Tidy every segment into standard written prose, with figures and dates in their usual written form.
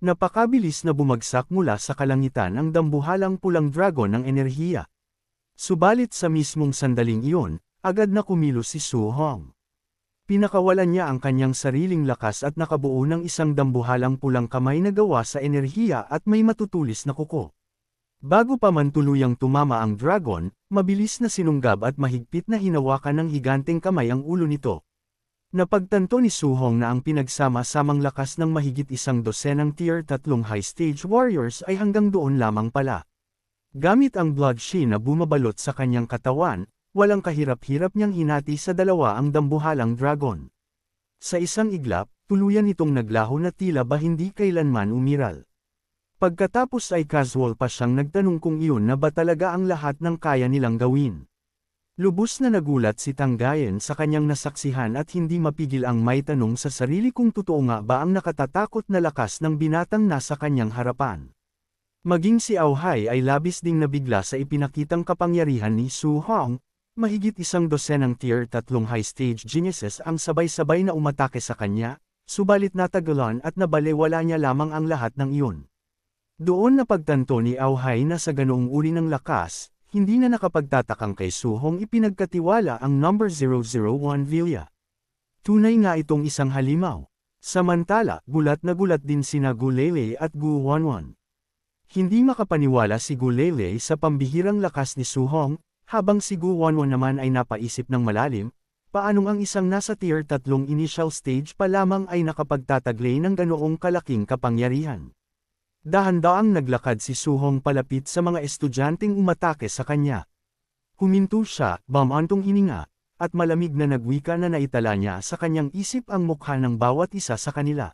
Napakabilis na bumagsak mula sa kalangitan ang dambuhalang pulang dragon ng enerhiya. Subalit sa mismong sandaling iyon, agad na kumilos si Su Hong. Pinakawalan niya ang kanyang sariling lakas at nakabuo ng isang dambuhalang pulang kamay na gawa sa enerhiya at may matutulis na kuko. Bago pa man tuluyang tumama ang dragon, mabilis na sinunggab at mahigpit na hinawakan ng higanteng kamay ang ulo nito. Napagtanto ni Su Hong na ang pinagsama-samang lakas ng mahigit 100 Tier 3 high-stage warriors ay hanggang doon lamang pala. Gamit ang blood shi na bumabalot sa kanyang katawan, walang kahirap-hirap niyang hinati sa dalawa ang dambuhalang dragon. Sa isang iglap, tuluyan itong naglaho na tila ba hindi kailanman umiral. Pagkatapos ay casual pa siyang nagtanong kung iyon na ba talaga ang lahat ng kaya nilang gawin. Lubos na nagulat si Tang Gayen sa kanyang nasaksihan at hindi mapigil ang may tanong sa sarili kung totoo nga ba ang nakatatakot na lakas ng binatang nasa kanyang harapan. Maging si Auhai ay labis ding nabigla sa ipinakitang kapangyarihan ni Su Hong, mahigit 100 Tier 3 high-stage geniuses ang sabay-sabay na umatake sa kanya, subalit natagalan at nabalewala niya lamang ang lahat ng iyon. Doon napagtanto ni Auhai na sa ganoong uri ng lakas, hindi na nakapagtatakang kay Su Hong ipinagkatiwala ang number 001 Vilya. Tunay nga itong isang halimaw. Samantala, gulat na gulat din sina Gu Lele at Gu Wanwan. Hindi makapaniwala si Gu Lele sa pambihirang lakas ni Su Hong, habang si Gu Wanwan naman ay napaisip ng malalim, paanong ang isang nasa tier 3 initial stage pa lamang ay nakapagtataglay ng ganoong kalaking kapangyarihan. Dahan-daang naglakad si Su Hong palapit sa mga estudyanteng umatake sa kanya. Huminto siya, bamantong hininga, at malamig na nagwika na naitala niya sa kanyang isip ang mukha ng bawat isa sa kanila.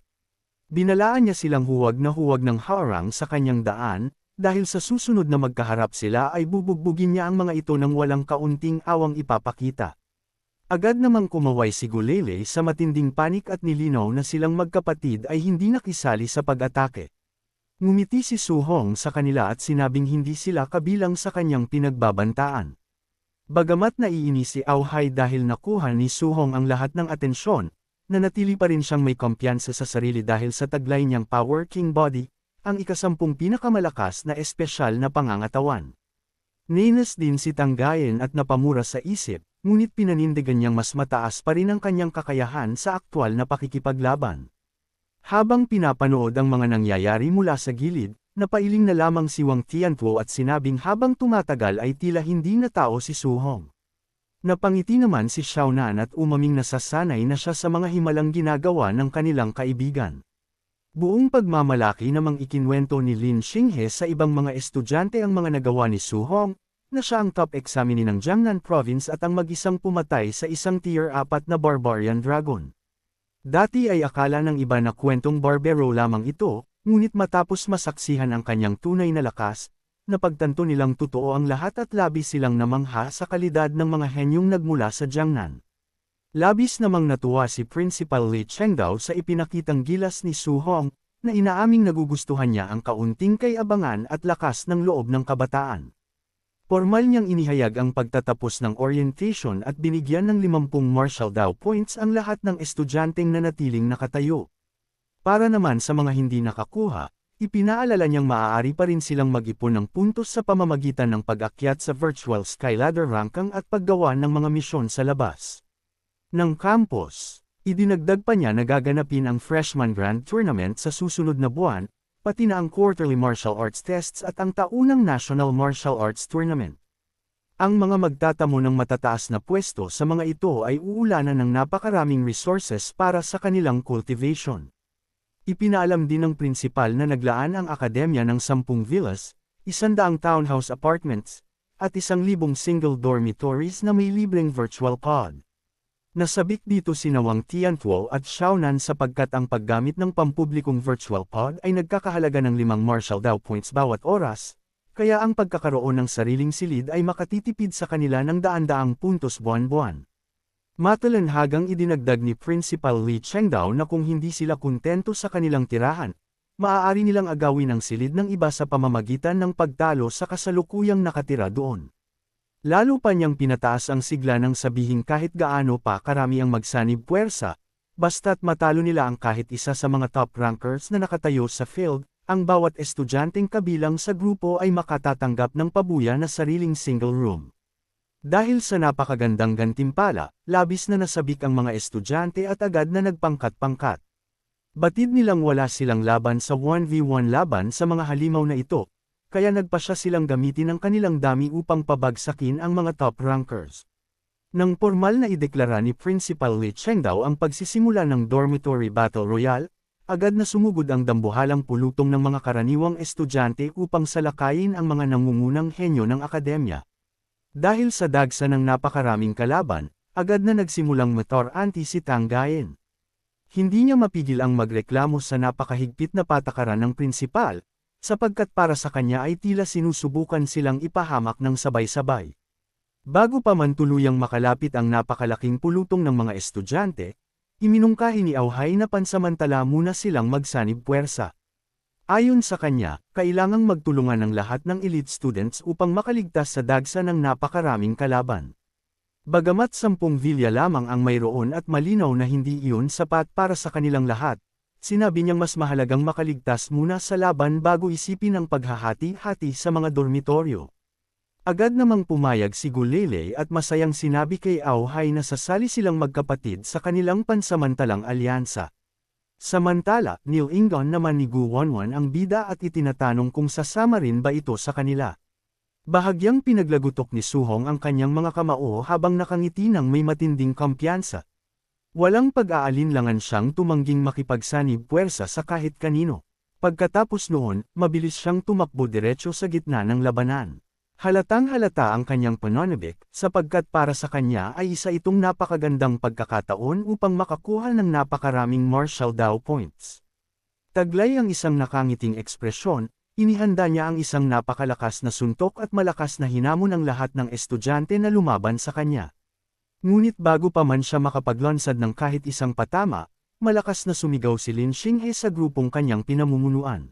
Binalaan niya silang huwag ng harang sa kanyang daan, dahil sa susunod na magkaharap sila ay bubugbugin niya ang mga ito ng walang kaunting awang ipapakita. Agad namang kumaway si Gulele sa matinding panik at nilinaw na silang magkapatid ay hindi nakisali sa pag-atake. Ngumiti si Su Hong sa kanila at sinabing hindi sila kabilang sa kanyang pinagbabantaan. Bagamat naiinis si Auhai dahil nakuha ni Su Hong ang lahat ng atensyon, nanatili pa rin siyang may kumpiyansa sa sarili dahil sa taglay niyang Power King Body, ang ikasampung pinakamalakas na espesyal na pangangatawan. Nainis din si Tang Gayen at napamura sa isip, ngunit pinanindigan niyang mas mataas pa rin ang kanyang kakayahan sa aktwal na pakikipaglaban. Habang pinapanood ang mga nangyayari mula sa gilid, napailing na lamang si Wang Tiantuo at sinabing habang tumatagal ay tila hindi na tao si Su Hong. Napangiti naman si Xiaonan at umaming nasasanay na siya sa mga himalang ginagawa ng kanilang kaibigan. Buong pagmamalaki namang ikinwento ni Lin Xinghe sa ibang mga estudyante ang mga nagawa ni Su Hong, na siya ang top examinee ng Jiangnan Province at ang mag-isang pumatay sa isang tier 4 na barbarian dragon. Dati ay akala ng iba na kwentong barbero lamang ito, ngunit matapos masaksihan ang kanyang tunay na lakas, napagtanto nilang totoo ang lahat at labis silang namangha sa kalidad ng mga henyong nagmula sa Jiangnan. Labis namang natuwa si Principal Li Chengdao sa ipinakitang gilas ni Su Hong, na inaaming nagugustuhan niya ang kaunting kayabangan at lakas ng loob ng kabataan. Formal niyang inihayag ang pagtatapos ng orientation at binigyan ng 50 martial Dao points ang lahat ng estudyanteng nanatiling nakatayo. Para naman sa mga hindi nakakuha, ipinaalala niyang maaari pa rin silang mag-ipon ng puntos sa pamamagitan ng pag-akyat sa virtual Skyladder ranking at paggawa ng mga misyon sa labas ng campus. Idinagdag pa niya na gaganapin ang Freshman Grand Tournament sa susunod na buwan, pati na ang quarterly martial arts tests at ang taunang National Martial Arts Tournament. Ang mga magtatamo ng matataas na pwesto sa mga ito ay uulanan ng napakaraming resources para sa kanilang cultivation. Ipinaalam din ng prinsipal na naglaan ang akademya ng 10 villas, 100 townhouse apartments, at 1,000 single dormitories na may libreng virtual pod. Nasabik dito sina Wang Tiantuo at Xiaonan sapagkat ang paggamit ng pampublikong virtual pod ay nagkakahalaga ng 5 martial Dao points bawat oras, kaya ang pagkakaroon ng sariling silid ay makatitipid sa kanila ng daan-daang puntos buwan-buwan. Matalanhagang idinagdag ni Principal Li Chengdao na kung hindi sila kontento sa kanilang tirahan, maaari nilang agawin ang silid ng iba sa pamamagitan ng pagtalo sa kasalukuyang nakatira doon. Lalo pa niyang pinataas ang sigla ng sabihing kahit gaano pa karami ang magsanib puwersa, Basta't matalo nila ang kahit isa sa mga top rankers na nakatayo sa field, ang bawat estudyanteng kabilang sa grupo ay makatatanggap ng pabuya na sariling single room. Dahil sa napakagandang gantimpala, labis na nasabik ang mga estudyante at agad na nagpangkat-pangkat. Batid nilang wala silang laban sa 1v1 laban sa mga halimaw na ito, kaya nagpasya silang gamitin ang kanilang dami upang pabagsakin ang mga top rankers. Nang pormal na ideklara ni Principal Li Chengdao ang pagsisimula ng Dormitory Battle Royale, agad na sumugod ang dambuhalang pulutong ng mga karaniwang estudyante upang salakayin ang mga nangungunang henyo ng akademya. Dahil sa dagsa ng napakaraming kalaban, agad na nagsimulang mator-anti si Tang Gayen. Hindi niya mapigil ang magreklamo sa napakahigpit na patakaran ng prinsipal, sapagkat para sa kanya ay tila sinusubukan silang ipahamak ng sabay-sabay. Bago pa man tuluyang makalapit ang napakalaking pulutong ng mga estudyante, iminungkahi ni Auhai na pansamantala muna silang magsanib puwersa. Ayon sa kanya, kailangang magtulungan ng lahat ng elite students upang makaligtas sa dagsa ng napakaraming kalaban. Bagamat 10 vilya lamang ang mayroon at malinaw na hindi iyon sapat para sa kanilang lahat, sinabi niyang mas mahalagang makaligtas muna sa laban bago isipin ang paghahati-hati sa mga dormitoryo. Agad namang pumayag si Gulele at masayang sinabi kay Auhai na sasali silang magkapatid sa kanilang pansamantalang alyansa. Samantala, nilingon naman ni Gu Wanwan ang bida at itinatanong kung sasama rin ba ito sa kanila. Bahagyang pinaglagutok ni Suhong ang kanyang mga kamao habang nakangiti ng may matinding kumpiyansa. Walang pag-aalinlangan siyang tumangging makipagsanib puwersa sa kahit kanino. Pagkatapos noon, mabilis siyang tumakbo diretso sa gitna ng labanan. Halatang-halata ang kanyang pananabik, sapagkat para sa kanya ay isa itong napakagandang pagkakataon upang makakuha ng napakaraming martial Dao points. Taglay ang isang nakangiting ekspresyon, inihanda niya ang isang napakalakas na suntok at malakas na hinamon ang lahat ng estudyante na lumaban sa kanya. Ngunit bago pa man siya makapaglansad ng kahit isang patama, malakas na sumigaw si Lin Xinghe sa grupong kanyang pinamumunuan.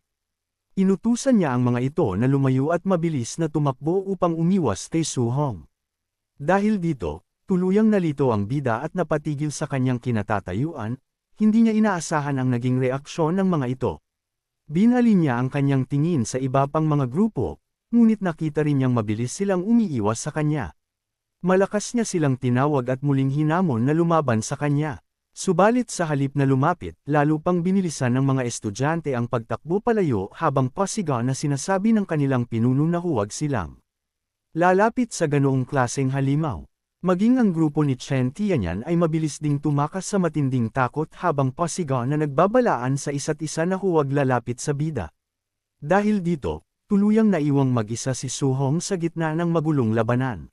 Inutusan niya ang mga ito na lumayo at mabilis na tumakbo upang umiwas kay Suhong. Dahil dito, tuluyang nalito ang bida at napatigil sa kanyang kinatatayuan, hindi niya inaasahan ang naging reaksyon ng mga ito. Binalin niya ang kanyang tingin sa iba pang mga grupo, ngunit nakita rin niyang mabilis silang umiiwas sa kanya. Malakas niya silang tinawag at muling hinamon na lumaban sa kanya. Subalit sa halip na lumapit, lalo pang binilisan ng mga estudyante ang pagtakbo palayo habang pasigaw na sinasabi ng kanilang pinuno na huwag silang lalapit sa ganoong klaseng halimaw. Maging ang grupo ni Chen Tianyan ay mabilis ding tumakas sa matinding takot habang pasigaw na nagbabalaan sa isa't isa na huwag lalapit sa bida. Dahil dito, tuluyang naiwang mag-isa si Suhong sa gitna ng magulong labanan.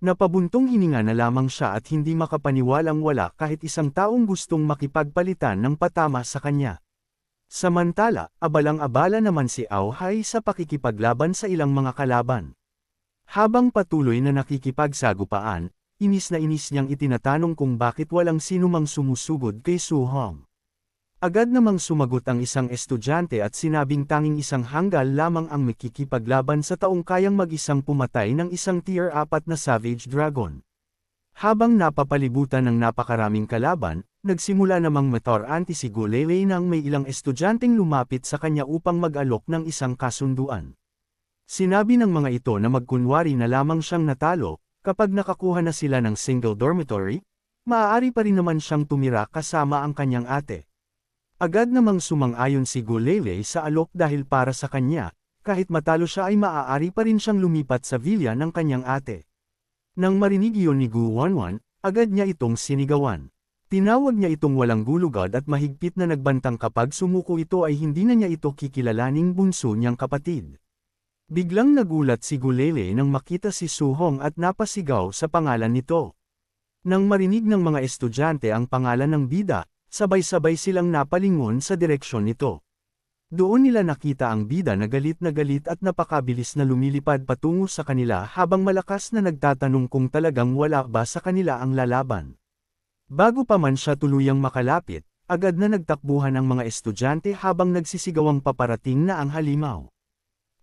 Napabuntong hininga na lamang siya at hindi makapaniwalang wala kahit isang taong gustong makipagpalitan ng patama sa kanya. Samantala, abalang-abala naman si Auhai sa pakikipaglaban sa ilang mga kalaban. Habang patuloy na nakikipagsagupaan, inis na inis niyang itinatanong kung bakit walang sinumang sumusugod kay Suhong. Agad namang sumagot ang isang estudyante at sinabing tanging isang hanggal lamang ang makikipaglaban sa taong kayang mag-isang pumatay ng isang tier 4 na Savage Dragon. Habang napapalibutan ng napakaraming kalaban, nagsimula namang mator-anti si Gulele nang may ilang estudyanteng lumapit sa kanya upang mag-alok ng isang kasunduan. Sinabi ng mga ito na magkunwari na lamang siyang natalo, kapag nakakuha na sila ng single dormitory, maaari pa rin naman siyang tumira kasama ang kanyang ate. Agad namang sumang-ayon si Gulele sa alok dahil para sa kanya, kahit matalo siya ay maaari pa rin siyang lumipat sa villa ng kanyang ate. Nang marinig iyon ni Gu Wanwan, agad niya itong sinigawan. Tinawag niya itong walang gulugad at mahigpit na nagbantang kapag sumuko ito ay hindi na niya ito kikilalaning bunso niyang kapatid. Biglang nagulat si Gulele nang makita si Suhong at napasigaw sa pangalan nito. Nang marinig ng mga estudyante ang pangalan ng bida, sabay-sabay silang napalingon sa direksyon nito. Doon nila nakita ang bida na galit at napakabilis na lumilipad patungo sa kanila habang malakas na nagtatanong kung talagang wala ba sa kanila ang lalaban. Bago pa man siya tuluyang makalapit, agad na nagtakbuhan ang mga estudyante habang nagsisigawang paparating na ang halimaw.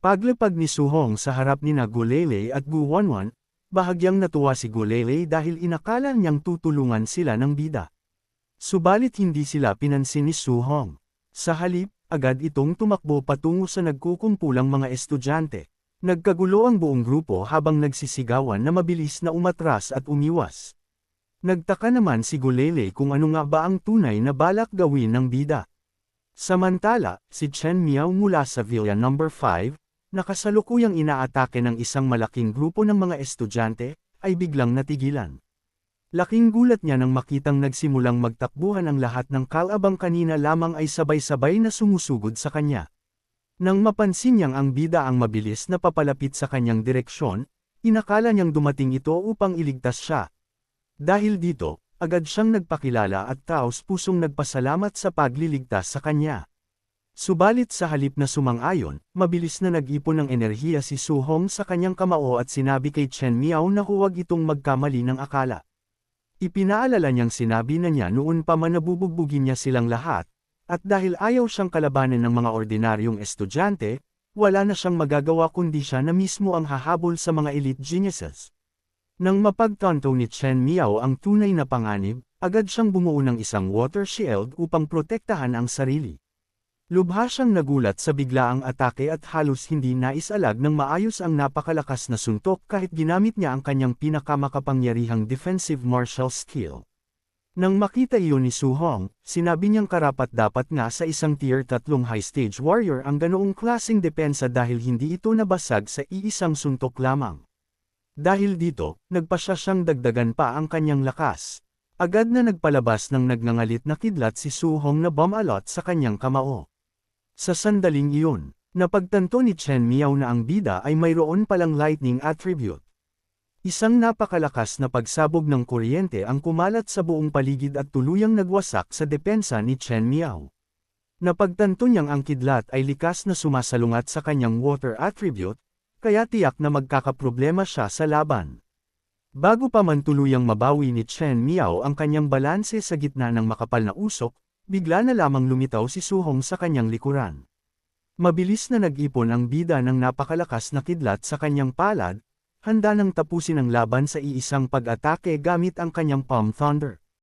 Paglapag ni Suhong sa harap ni Gulele at Gu Wanwan, bahagyang natuwa si Gulele dahil inakala niyang tutulungan sila ng bida. Subalit hindi sila pinansin ni Su Hong. Sa halip, agad itong tumakbo patungo sa nagkukumpulang mga estudyante. Nagkagulo ang buong grupo habang nagsisigawan na mabilis na umatras at umiwas. Nagtaka naman si Gulele kung ano nga ba ang tunay na balak gawin ng bida. Samantala, si Chen Miao mula sa Villa No. 5, na kasalukuyang inaatake ng isang malaking grupo ng mga estudyante, ay biglang natigilan. Laking gulat niya nang makitang nagsimulang magtakbuhan ang lahat ng kalabang kanina lamang ay sabay-sabay na sumusugod sa kanya. Nang mapansin niyang ang bida ang mabilis na papalapit sa kanyang direksyon, inakala niyang dumating ito upang iligtas siya. Dahil dito, agad siyang nagpakilala at taos-pusong nagpasalamat sa pagliligtas sa kanya. Subalit sa halip na sumang-ayon, mabilis na nag-ipon ng enerhiya si Su Hong sa kanyang kamao at sinabi kay Chen Miao na huwag itong magkamali ng akala. Ipinaalala niyang sinabi na niya noon pa man nabubugbugin niya silang lahat, at dahil ayaw siyang kalabanin ng mga ordinaryong estudyante, wala na siyang magagawa kundi siya na mismo ang hahabol sa mga elite geniuses. Nang mapagtanto ni Chen Miao ang tunay na panganib, agad siyang bumuo ng isang water shield upang protektahan ang sarili. Lubha siyang nagulat sa biglaang atake at halos hindi naisalag ng maayos ang napakalakas na suntok kahit ginamit niya ang kanyang pinakamakapangyarihang defensive martial skill. Nang makita iyon ni Su Hong, sinabi niyang karapat-dapat nga sa isang tier 3 high-stage warrior ang ganoong klaseng depensa dahil hindi ito nabasag sa iisang suntok lamang. Dahil dito, nagpasya siyang dagdagan pa ang kanyang lakas. Agad na nagpalabas ng nagngangalit na kidlat si Su Hong na bumalot sa kanyang kamao. Sa sandaling iyon, napagtanto ni Chen Miao na ang bida ay mayroon palang lightning attribute. Isang napakalakas na pagsabog ng kuryente ang kumalat sa buong paligid at tuluyang nagwasak sa depensa ni Chen Miao. Napagtanto niyang ang kidlat ay likas na sumasalungat sa kanyang water attribute, kaya tiyak na magkakaproblema siya sa laban. Bago pa man tuluyang mabawi ni Chen Miao ang kanyang balanse sa gitna ng makapal na usok, bigla na lamang lumitaw si Su Hong sa kanyang likuran. Mabilis na nag-ipon ang bida ng napakalakas na kidlat sa kanyang palad, handa nang tapusin ang laban sa iisang pag-atake gamit ang kanyang Palm Thunder.